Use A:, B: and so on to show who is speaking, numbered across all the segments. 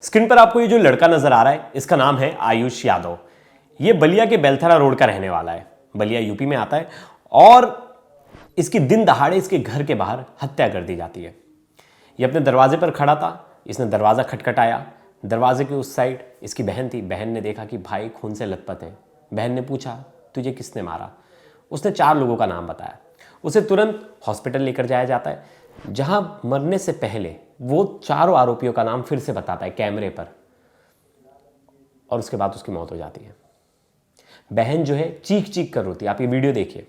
A: Screen पर आपको ये जो लड़का नजर आ रहा है, इसका नाम है आयुष यादव। ये बलिया के बेलथरा रोड का रहने वाला है। बलिया यूपी में आता है और इसकी दिन दहाड़े इसके घर के बाहर हत्या कर दी जाती है। ये अपने दरवाजे पर खड़ा था, इसने दरवाज़ा खटखटाया। दरवाजे के उस साइड इसकी बहन थी। बहन ने देखा कि भाई खून से लथपथ है। बहन ने पूछा, तुझे किसने मारा? उसने 4 लोगों का नाम बताया। उसे तुरंत हॉस्पिटल लेकर जाया जाता है, जहां मरने से पहले वो 4 आरोपियों का नाम फिर से बताता है कैमरे पर, और उसके बाद उसकी मौत हो जाती है। बहन जो है चीख चीख कर रोती है। आप ये वीडियो देखिए।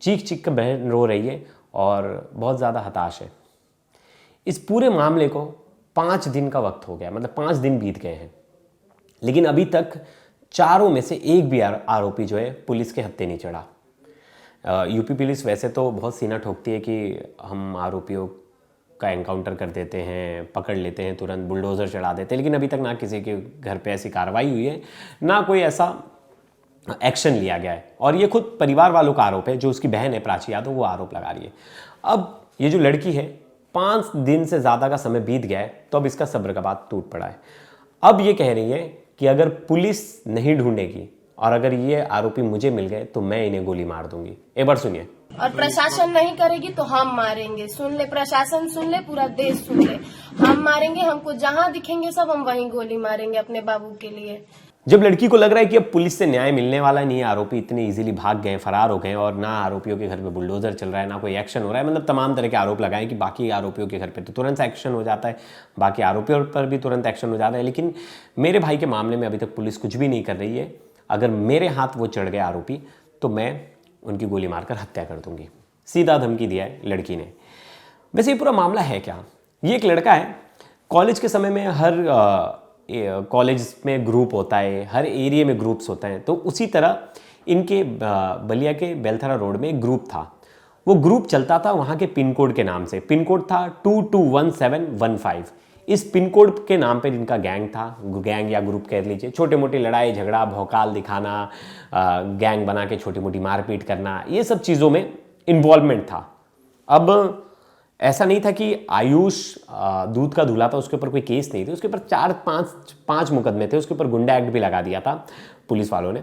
A: चीख चीख कर बहन रो रही है और बहुत ज़्यादा हताश है। इस पूरे मामले को 5 दिन का वक्त हो गया, मतलब 5 दिन बीत गए हैं, लेकिन अभी तक 4 में से एक भी आरोपी जो है पुलिस के हत्थे नहीं चढ़ा। यूपी पुलिस वैसे तो बहुत सीना ठोकती है कि हम आरोपियों का एनकाउंटर कर देते हैं, पकड़ लेते हैं, तुरंत बुलडोज़र चढ़ा देते हैं, लेकिन अभी तक ना किसी के घर पे ऐसी कार्रवाई हुई है, ना कोई ऐसा एक्शन लिया गया है। और ये खुद परिवार वालों का आरोप है। जो उसकी बहन है प्राची यादव, वो आरोप लगा रही है। अब ये जो लड़की है, 5 दिन से ज़्यादा का समय बीत गया है, तो अब इसका सब्र का बात टूट पड़ा है। अब ये कह रही है कि अगर पुलिस नहीं ढूंढेगी और अगर ये आरोपी मुझे मिल गए तो मैं इन्हें गोली मार दूंगी। एक बार सुनिए।
B: और प्रशासन नहीं करेगी तो हम मारेंगे। सुन ले, प्रशासन सुन ले, पूरा देश सुन ले, हम मारेंगे। हमको जहाँ दिखेंगे सब हम वहीं गोली मारेंगे अपने बाबू के लिए।
A: जब लड़की को लग रहा है कि अब पुलिस से न्याय मिलने वाला नहीं है, आरोपी इतने इजीली भाग गए, फरार हो गए, और ना आरोपियों के घर पे बुलडोजर चल रहा है, ना कोई एक्शन हो रहा है, मतलब तमाम तरह के आरोप लगाए कि बाकी आरोपियों के घर पे तो तुरंत एक्शन हो जाता है, बाकी आरोपियों पर भी तुरंत एक्शन हो जाता है, लेकिन मेरे भाई के मामले में अभी तक पुलिस कुछ भी नहीं कर रही है। अगर मेरे हाथ वो चढ़ गए आरोपी तो मैं उनकी गोली मारकर हत्या कर दूंगी। सीधा धमकी दिया है लड़की ने। वैसे ये पूरा मामला है क्या? ये एक लड़का है, कॉलेज के समय में हर कॉलेज में ग्रुप होता है, हर एरिया में ग्रुप्स होते हैं, तो उसी तरह इनके बलिया के बेलथरा रोड में एक ग्रुप था। वो ग्रुप चलता था वहाँ के पिन कोड के नाम से। पिन कोड था 221715। इस पिन कोड के नाम पे इनका गैंग था, गैंग या ग्रुप कह लीजिए। छोटे मोटी लड़ाई झगड़ा, भौकाल दिखाना, गैंग बना के छोटी मोटी मारपीट करना, ये सब चीज़ों में इन्वॉल्वमेंट था। अब ऐसा नहीं था कि आयुष दूध का धुला था, उसके ऊपर कोई केस नहीं थे, उसके ऊपर 4-5 मुकदमे थे, उसके ऊपर गुंडा एक्ट भी लगा दिया था पुलिस वालों ने,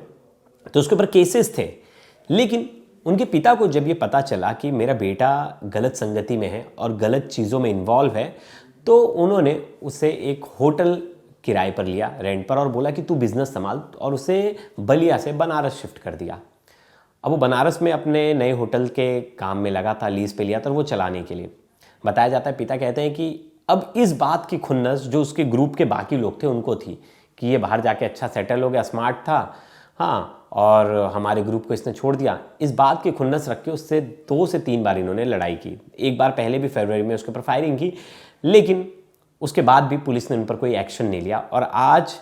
A: तो उसके ऊपर केसेस थे। लेकिन उनके पिता को जब ये पता चला कि मेरा बेटा गलत संगति में है और गलत चीज़ों में इन्वॉल्व है, तो उन्होंने उसे एक होटल किराए पर लिया, रेंट पर, और बोला कि तू बिजनेस संभाल, और उसे बलिया से बनारस शिफ्ट कर दिया। अब वो बनारस में अपने नए होटल के काम में लगा था, लीज पे लिया था, और वो चलाने के लिए बताया जाता है। पिता कहते हैं कि अब इस बात की खुन्नस जो उसके ग्रुप के बाकी लोग थे उनको थी कि ये बाहर जाके अच्छा सेटल हो गया, स्मार्ट था, हाँ, और हमारे ग्रुप को इसने छोड़ दिया। इस बात की खुन्नस रख के उससे 2 से 3 बार इन्होंने लड़ाई की। एक बार पहले भी फरवरी में उसके ऊपर फायरिंग की, लेकिन उसके बाद भी पुलिस ने उन पर कोई एक्शन नहीं लिया। और आज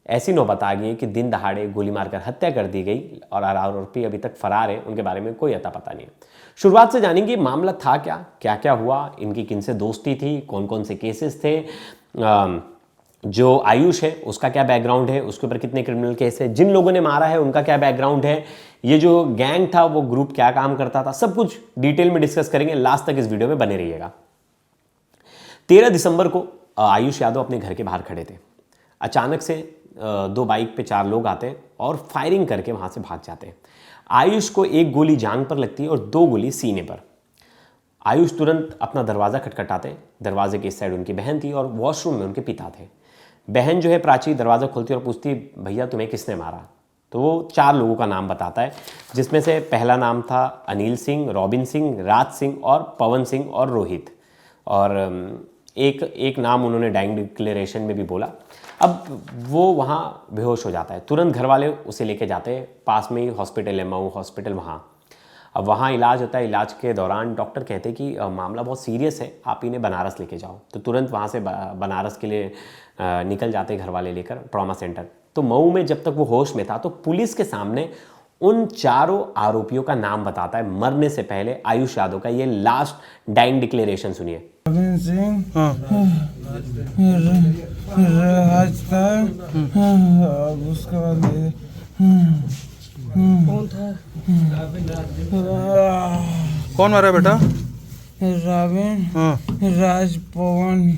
A: ऐसी नौबत आ गई कि दिन दहाड़े गोली मारकर हत्या कर दी गई और आरोपी अभी तक फरार है, उनके बारे में कोई अता पता नहीं है। शुरुआत से जानेंगे मामला था क्या, क्या क्या हुआ, इनकी किनसे दोस्ती थी, कौन कौन से केसेस थे, जो आयुष है उसका क्या बैकग्राउंड है, उसके ऊपर कितने क्रिमिनल केस है, जिन लोगों ने मारा है उनका क्या बैकग्राउंड है, ये जो गैंग था वो ग्रुप क्या काम करता था, सब कुछ डिटेल में डिस्कस करेंगे। लास्ट तक इस वीडियो में बने रहिएगा। 13 दिसंबर को आयुष यादव अपने घर के बाहर खड़े थे। अचानक से 2 बाइक पे 4 लोग आते हैं और फायरिंग करके वहां से भाग जाते हैं। आयुष को 1 गोली जांघ पर लगती है और 2 गोली सीने पर। आयुष तुरंत अपना दरवाज़ा खटखटाते हैं। दरवाजे के इस साइड उनकी बहन थी और वॉशरूम में उनके पिता थे। बहन जो है प्राची दरवाज़ा खोलती और पूछती, भैया तुम्हें किसने मारा? तो वो 4 लोगों का नाम बताता है, जिसमें से पहला नाम था अनिल सिंह, रॉबिन सिंह, राज सिंह और पवन सिंह और रोहित, और एक नाम उन्होंने डाइंग डिक्लेरेशन में भी बोला। अब वो वहाँ बेहोश हो जाता है। तुरंत घर वाले उसे लेके जाते हैं, पास में ही हॉस्पिटल है, मऊ हॉस्पिटल, वहाँ। अब वहाँ इलाज होता है। इलाज के दौरान डॉक्टर कहते हैं कि मामला बहुत सीरियस है, आप इन्हें बनारस लेके जाओ। तो तुरंत वहाँ से बनारस के लिए निकल जाते घर वाले लेकर ट्रॉमा सेंटर। तो मऊ में जब तक वो होश में था तो पुलिस के सामने उन चारों आरोपियों का नाम बताता है मरने से पहले आयुष यादव का ये लास्ट डाइंग डिक्लेरेशन सुनिए।
C: रविंद्र सिंह, राज था, अब उसके बाद
D: कौन था?
C: कौन मारा बेटा?
D: राविन,
C: राज, पवन,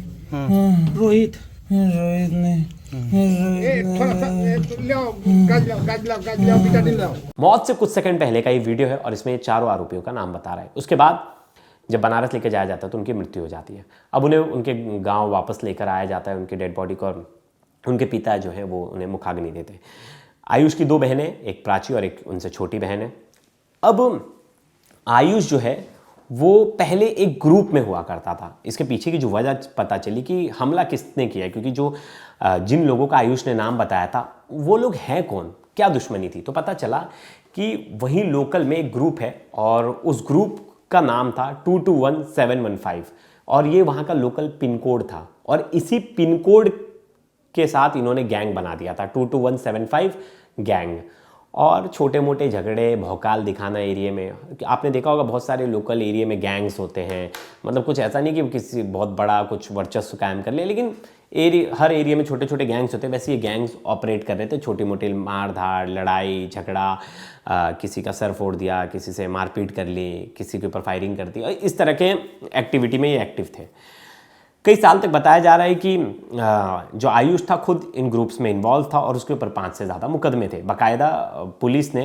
D: रोहित।
C: रोहित ने
A: मौत से कुछ सेकंड पहले का ये वीडियो है और इसमें ये चारों आरोपियों का नाम बता रहा है। उसके बाद जब बनारस लेकर जाया जाता है तो उनकी मृत्यु हो जाती है। अब उन्हें उनके गांव वापस लेकर आया जाता है, उनके डेड बॉडी को, और उनके पिता जो है वो उन्हें मुखाग्नि देते हैं। आयुष की 2 बहनें, एक प्राची और एक उनसे छोटी बहन है। अब आयुष जो है वो पहले एक ग्रुप में हुआ करता था। इसके पीछे की जो वजह पता चली कि हमला किसने किया है, क्योंकि जो जिन लोगों का आयुष ने नाम बताया था वो लोग हैं कौन, क्या दुश्मनी थी। तो पता चला कि वहीं लोकल में एक ग्रुप है और उस ग्रुप का नाम था 221715 और ये वहाँ का लोकल पिन कोड था और इसी पिन कोड के साथ इन्होंने गैंग बना दिया था, 22175 गैंग। और छोटे मोटे झगड़े, भौकाल दिखाना एरिया में, आपने देखा होगा बहुत सारे लोकल एरिया में गैंग्स होते हैं। मतलब कुछ ऐसा नहीं कि किसी बहुत बड़ा कुछ वर्चस्व कायम कर ले, लेकिन हर एरिया में छोटे छोटे गैंग्स होते हैं। वैसे ये गैंग्स ऑपरेट कर रहे थे, छोटी मोटी मार धाड़, लड़ाई झगड़ा, किसी का सर फोड़ दिया, किसी से मारपीट कर ली, किसी के ऊपर फायरिंग कर दी, और इस तरह के एक्टिविटी में ये एक्टिव थे। कई साल तक बताया जा रहा है कि जो आयुष था खुद इन ग्रुप्स में इन्वॉल्व था और उसके ऊपर 5 से ज़्यादा मुकदमे थे। बाकायदा पुलिस ने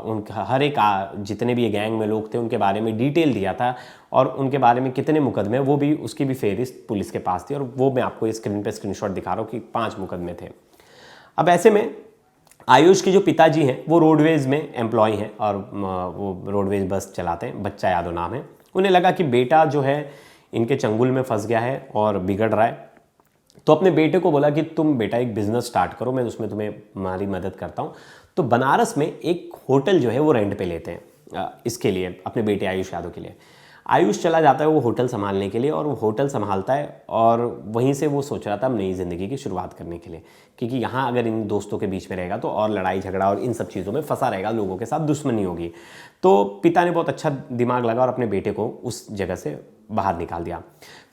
A: उनका हर एक जितने भी ये गैंग में लोग थे उनके बारे में डिटेल दिया था और उनके बारे में कितने मुकदमे, वो भी उसकी भी फेहरिस्त पुलिस के पास थी। और वो मैं आपको इस स्क्रीन पे स्क्रीनशॉट दिखा रहा हूँ कि 5 मुकदमे थे। अब ऐसे में आयुष के जो पिताजी हैं वो रोडवेज़ में एम्प्लॉय हैं और वो रोडवेज़ बस चलाते हैं, बच्चा यादव नाम है। उन्हें लगा कि बेटा जो है इनके चंगुल में फंस गया है और बिगड़ रहा है, तो अपने बेटे को बोला कि तुम बेटा एक बिजनेस स्टार्ट करो, मैं उसमें तुम्हें हमारी मदद करता हूँ। तो बनारस में एक होटल जो है वो रेंट पे लेते हैं इसके लिए, अपने बेटे आयुष यादव के लिए। आयुष चला जाता है वो होटल संभालने के लिए और वो होटल संभालता है और वहीं से वो सोच रहा था नई ज़िंदगी की शुरुआत करने के लिए, क्योंकि यहाँ अगर इन दोस्तों के बीच में रहेगा तो और लड़ाई झगड़ा और इन सब चीज़ों में फंसा रहेगा, लोगों के साथ दुश्मनी होगी। तो पिता ने बहुत अच्छा दिमाग लगा और अपने बेटे को उस जगह से बाहर निकाल दिया।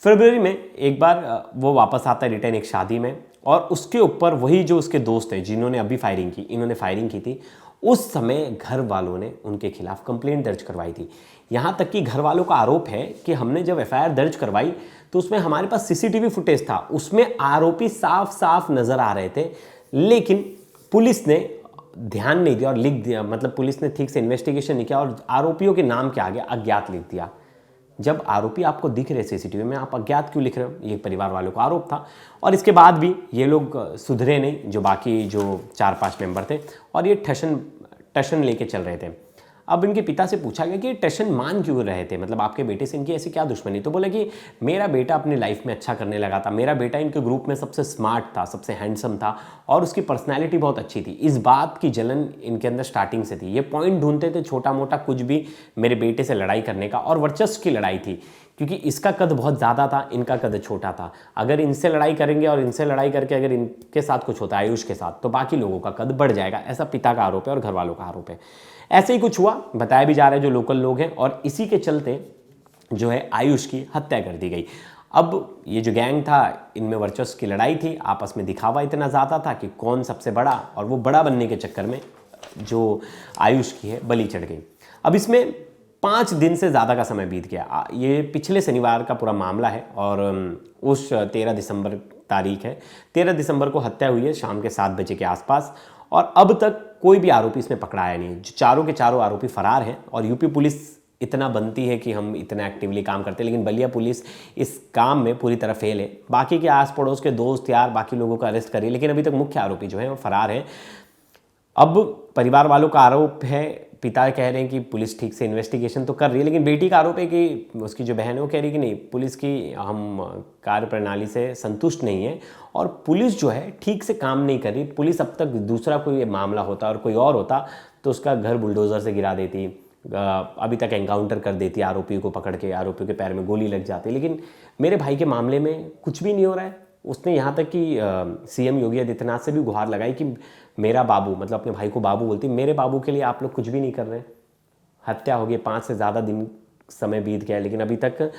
A: फरवरी में एक बार वो वापस आता है रिटर्न एक शादी में, और उसके ऊपर वही जो उसके दोस्त हैं जिन्होंने अभी फायरिंग की, इन्होंने फायरिंग की थी, उस समय घर वालों ने उनके खिलाफ कंप्लेंट दर्ज करवाई थी। यहाँ तक कि घर वालों का आरोप है कि हमने जब एफआईआर दर्ज करवाई तो उसमें हमारे पास सीसीटीवी फुटेज था, उसमें आरोपी साफ साफ नजर आ रहे थे, लेकिन पुलिस ने ध्यान नहीं दिया और लिख दिया, मतलब पुलिस ने ठीक से इन्वेस्टिगेशन नहीं किया और आरोपियों के नाम के आगे अज्ञात लिख दिया। जब आरोपी आपको दिख रहे सीसीटीवी में, आप अज्ञात क्यों लिख रहे हो? ये परिवार वालों का आरोप था। और इसके बाद भी ये लोग सुधरे नहीं, जो बाकी जो 4-5 मेंबर थे, और ये टशन लेके चल रहे थे। अब इनके पिता से पूछा गया कि ये टशन मान क्यों रहे थे, मतलब आपके बेटे से इनकी ऐसी क्या दुश्मनी? तो बोले कि मेरा बेटा अपनी लाइफ में अच्छा करने लगा था, मेरा बेटा इनके ग्रुप में सबसे स्मार्ट था, सबसे हैंडसम था और उसकी पर्सनैलिटी बहुत अच्छी थी। इस बात की जलन इनके अंदर स्टार्टिंग से थी। ये पॉइंट ढूंढते थे छोटा मोटा कुछ भी मेरे बेटे से लड़ाई करने का, और वर्चस्व की लड़ाई थी, क्योंकि इसका कद बहुत ज़्यादा था, इनका कद छोटा था। अगर इनसे लड़ाई करेंगे और इनसे लड़ाई करके अगर इनके साथ कुछ होता है आयुष के साथ, तो बाकी लोगों का कद बढ़ जाएगा। ऐसा पिता का आरोप है और घर वालों का आरोप है। ऐसे ही कुछ हुआ, बताया भी जा रहा है जो लोकल लोग हैं, और इसी के चलते जो है आयुष की हत्या कर दी गई। अब ये जो गैंग था, इनमें वर्चस्व की लड़ाई थी, आपस में दिखावा इतना ज़्यादा था कि कौन सबसे बड़ा, और वो बड़ा बनने के चक्कर में जो आयुष की है बलि चढ़ गई। अब इसमें 5 दिन से ज़्यादा का समय बीत गया। ये पिछले शनिवार का पूरा मामला है और उस 13 दिसंबर तारीख है, 13 दिसंबर को हत्या हुई है शाम के 7 बजे के आसपास, और अब तक कोई भी आरोपी इसमें पकड़ाया नहीं। जो चारों के चारों आरोपी फरार हैं, और यूपी पुलिस इतना बनती है कि हम इतना एक्टिवली काम करते हैं, लेकिन बलिया पुलिस इस काम में पूरी तरह फेल है। बाकी के आस पड़ोस के दोस्त यार बाकी लोगों को अरेस्ट करिए, लेकिन अभी तक मुख्य आरोपी जो है वो फरार हैं। अब परिवार वालों का आरोप है, पिता कह रहे हैं कि पुलिस ठीक से इन्वेस्टिगेशन तो कर रही है, लेकिन बेटी का आरोप है कि उसकी जो बहन है वो कह रही है कि नहीं, पुलिस की हम कार्य प्रणाली से संतुष्ट नहीं है और पुलिस जो है ठीक से काम नहीं कर रही। पुलिस अब तक दूसरा कोई मामला होता और कोई और होता तो उसका घर बुलडोज़र से गिरा देती, अभी तक एनकाउंटर कर देती, आरोपियों को पकड़ के आरोपियों के पैर में गोली लग जाती। लेकिन मेरे भाई के मामले में कुछ भी नहीं हो रहा है। उसने यहाँ तक कि सीएम योगी आदित्यनाथ से भी गुहार लगाई कि मेरा बाबू, मतलब अपने भाई को बाबू बोलती, मेरे बाबू के लिए आप लोग कुछ भी नहीं कर रहे हैं। हत्या हो गई, 5 से ज़्यादा दिन समय बीत गया, लेकिन अभी तक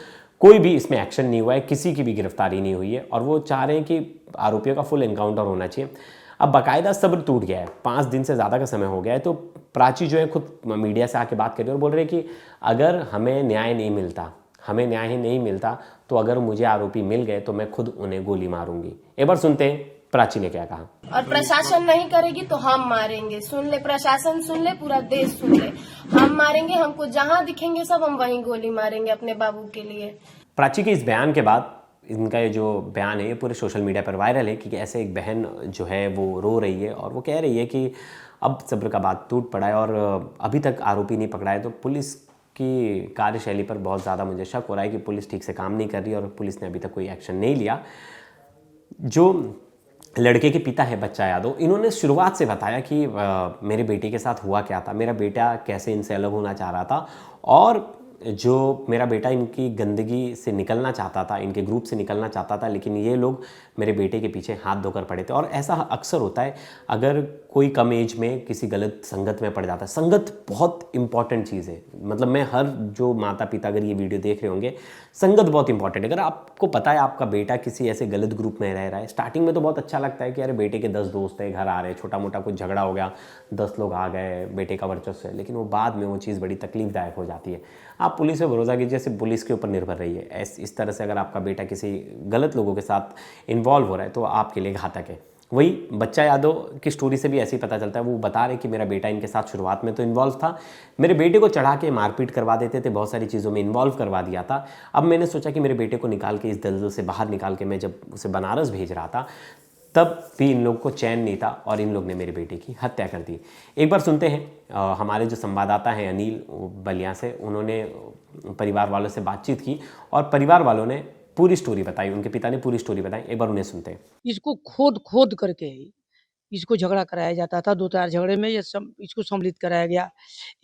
A: कोई भी इसमें एक्शन नहीं हुआ है, किसी की भी गिरफ्तारी नहीं हुई है। और वो चाह रहे हैं कि आरोपियों का फुल एनकाउंटर होना चाहिए। अब बाकायदा सब्र टूट गया है, 5 दिन से ज़्यादा का समय हो गया है। तो प्राची जो है खुद मीडिया से आके बात कर रही है और बोल रहे हैं कि अगर हमें न्याय नहीं मिलता, हमें न्याय ही नहीं मिलता, तो अगर मुझे आरोपी मिल गए तो मैं खुद उन्हें गोली मारूंगी। एक बार सुनते हैं प्राची ने क्या कहा।
B: और प्रशासन नहीं करेगी तो हम मारेंगे। सुन ले प्रशासन, सुन ले पूरा देश सुन ले, हम मारेंगे। हमको जहां दिखेंगे सब हम वहीं गोली मारेंगे अपने बाबू के लिए।
A: प्राची के इस बयान के बाद इनका ये जो बयान है ये पूरे सोशल मीडिया पर वायरल है कि ऐसे एक बहन जो है वो रो रही है और वो कह रही है कि अब सब्र का बात टूट पड़ा है और अभी तक आरोपी नहीं पकड़ा है। तो पुलिस की कार्यशैली पर बहुत ज़्यादा मुझे शक हो रहा है कि पुलिस ठीक से काम नहीं कर रही और पुलिस ने अभी तक कोई एक्शन नहीं लिया। जो लड़के के पिता है बच्चा यादव, इन्होंने शुरुआत से बताया कि मेरे बेटे के साथ हुआ क्या था, मेरा बेटा कैसे इनसे अलग होना चाह रहा था और जो मेरा बेटा इनकी गंदगी से निकलना चाहता था, इनके ग्रुप से निकलना चाहता था, लेकिन ये लोग मेरे बेटे के पीछे हाथ धोकर पड़े थे। और ऐसा अक्सर होता है अगर कोई कम एज में किसी गलत संगत में पड़ जाता है। संगत बहुत इंपॉर्टेंट चीज़ है, मतलब मैं हर जो माता पिता अगर ये वीडियो देख रहे होंगे, संगत बहुत इंपॉर्टेंट है। अगर आपको पता है आपका बेटा किसी ऐसे गलत ग्रुप में रह रहा है, स्टार्टिंग में तो बहुत अच्छा लगता है कि अरे बेटे के 10 दोस्त हैं, घर आ रहे हैं, छोटा मोटा कुछ झगड़ा हो गया, 10 लोग आ गए, बेटे का वर्चस्व है, लेकिन वो बाद में वो चीज़ बड़ी तकलीफदायक हो जाती है। आप पुलिस पे भरोसा कीजिए, सिर्फ पुलिस के ऊपर निर्भर रहिए। इस तरह से अगर आपका बेटा किसी गलत लोगों के साथ इन्वॉल्व हो रहा है तो आपके लिए घातक है। वही बच्चा यादव की स्टोरी से भी ऐसे ही पता चलता है। वो बता रहे कि मेरा बेटा इनके साथ शुरुआत में तो इन्वॉल्व था, मेरे बेटे को चढ़ा के मारपीट करवा देते थे, बहुत सारी चीज़ों में इन्वॉल्व करवा दिया था। अब मैंने सोचा कि मेरे बेटे को निकाल के इस दलदल से बाहर निकाल के मैं जब उसे बनारस भेज रहा था तब भी इन लोगों को चैन नहीं था और इन लोग ने मेरे बेटे की हत्या कर दी। एक बार सुनते हैं हमारे जो संवाददाता हैं अनिल बलिया से, उन्होंने परिवार वालों से बातचीत की और परिवार वालों ने पूरी स्टोरी बताई, उनके पिता ने पूरी स्टोरी बताई। एक बार उन्हें सुनते हैं।
D: इसको खोद करके इसको झगड़ा कराया जाता था। 2-4 झगड़े में इसको सम्मिलित कराया गया,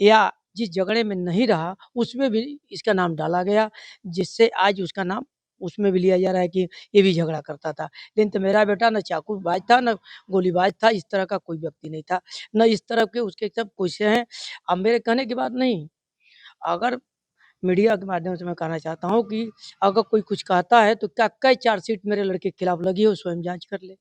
D: या जिस झगड़े में नहीं रहा उसमें भी इसका नाम डाला गया, जिससे आज उसका नाम उसमें भी लिया जा रहा है कि ये भी झगड़ा करता था। लेकिन तो मेरा बेटा न चाकूबाज था, न गोलीबाज था, इस तरह का कोई व्यक्ति नहीं था, न इस तरह के उसके सब कुछ हैं। अब मेरे कहने की बात नहीं, अगर मीडिया के माध्यम से मैं कहना चाहता हूँ कि अगर कोई कुछ कहता है तो क्या कई चार्जशीट मेरे लड़के के खिलाफ लगी है, वो स्वयं जांच कर ले।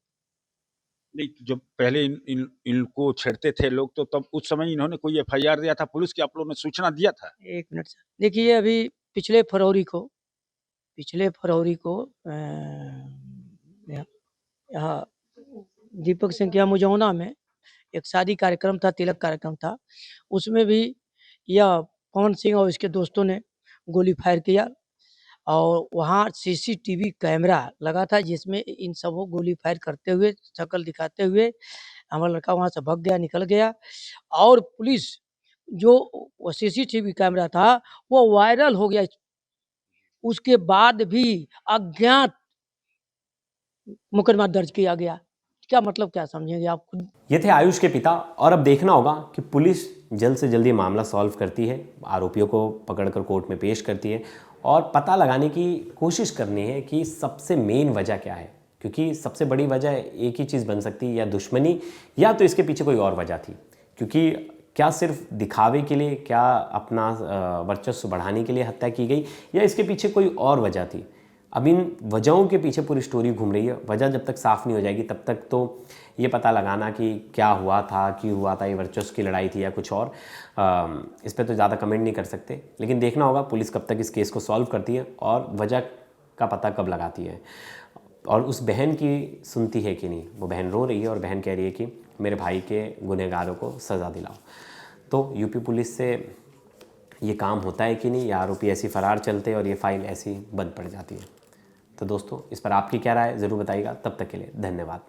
E: नहीं, जब पहले इनको छेड़ते थे लोग तो तब उस समय इन्होंने कोई एफआईआर दिया था पुलिस की, आप लोगों ने सूचना दिया था?
D: एक मिनट सर, देखिए अभी पिछले फरवरी को यहाँ दीपक सिंह के यहाँ मुजौना में एक शादी कार्यक्रम था, तिलक कार्यक्रम था, उसमें भी यह पवन सिंह और इसके दोस्तों ने गोली फायर किया और वहाँ सीसीटीवी कैमरा लगा था जिसमें इन सबों गोली फायर करते हुए, शक्ल दिखाते हुए हमारा लड़का वहाँ से भाग गया, निकल गया। और पुलिस जो सीसीटीवी कैमरा था वो वायरल हो गया। उसके बाद भी अज्ञात मुकदमा दर्ज किया गया। क्या मतलब क्या समझेंगे आप खुद?
A: ये थे आयुष के पिता। और अब देखना होगा कि पुलिस जल्द से जल्द ये मामला सॉल्व करती है, आरोपियों को पकड़कर कोर्ट में पेश करती है और पता लगाने की कोशिश करनी है कि सबसे मेन वजह क्या है, क्योंकि सबसे बड़ी वजह एक ही चीज़ बन सकती है, या दुश्मनी या तो इसके पीछे कोई और वजह थी। क्योंकि क्या सिर्फ दिखावे के लिए, क्या अपना वर्चस्व बढ़ाने के लिए हत्या की गई, या इसके पीछे कोई और वजह थी? अब इन वजहों के पीछे पूरी स्टोरी घूम रही है। वजह जब तक साफ़ नहीं हो जाएगी तब तक तो ये पता लगाना कि क्या हुआ था, क्यों हुआ था, ये वर्चस्व की लड़ाई थी या कुछ और, इस पर तो ज़्यादा कमेंट नहीं कर सकते। लेकिन देखना होगा पुलिस कब तक इस केस को सॉल्व करती है और वजह का पता कब लगाती है, और उस बहन की सुनती है कि नहीं। वो बहन रो रही है और बहन कह रही है कि मेरे भाई के गुनहगारों को सज़ा दिलाओ। तो यूपी पुलिस से ये काम होता है कि नहीं, या आरोपी ऐसी फ़रार चलते और ये फाइल ऐसी बंद पड़ जाती है? तो दोस्तों, इस पर आपकी क्या राय ज़रूर बताइएगा। तब तक के लिए धन्यवाद।